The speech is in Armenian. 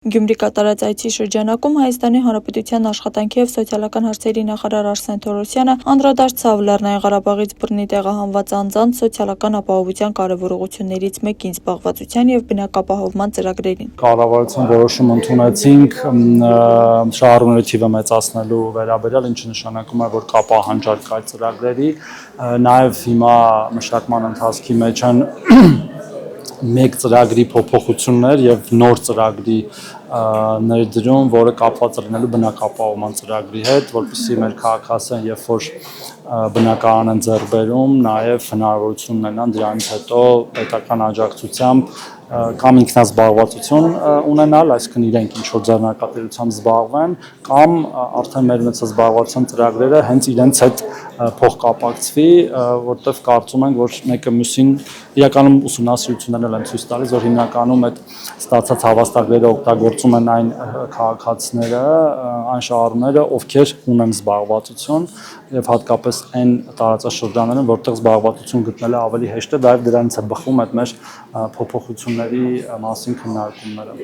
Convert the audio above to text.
Գյումրի կատարած այցի շրջանակում Հայաստանի Հանրապետության աշխատանքի և սոցիալական հարցերի նախարար Արսեն Թորոսյանը անդրադարձավ Լեռնային Ղարաբաղից բռնի տեղահանված անձանց սոցիալական ապահովության կարևորություններից մեկին՝ զբաղվածության և բնակապահովման ծրագրերին։ Կառավարության որոշում ընդունեցինք շահառուների թիվը մեծացնելու վերաբերյալ, ինչը նշանակում է, որ կա պահանջարկ այդ ծրագրերի, նաև հիմա մշակման ընթացքի մեջ են մեկ ծրագրի փոփոխություններ եւ նոր ծրագրի ներդրում, որը կապված է լինելու բնակապահովման ծրագրի հետ, որպեսզի մեր քաղաքացիներն երբ որ բնակարան են ձեռք բերում, նաև հնարավորություն ունենան դրանից հետո պետական աջակցությամբ կամ ինքնազբաղվածություն ունենալ, այսինքն իրենք ինչ-որ ձեռնարկատիրությամբ զբաղվեն, կամ արդեն մեր զբաղվածության ծրագրերը հենց իրենց հետ փոխկապակցվի, որտեղ կարծում ենք, որ մեկը մյուսին իրականում ուսումնասիրություններն են ցույց տալիս, որ հիմնականում այդ ստացած հավաստագրերը օգտագործում են այն քաղաքացիները, այն շահառուները, ովքեր ունեն զբաղվածություն եւ հատկապես այն տարածաշրջաններում, որտեղ զբաղվածություն գտնելը ավելի հեշտ է, դա եւ դրանից է բխում այդ մեր փոփոխությունների մասին քննարկումները։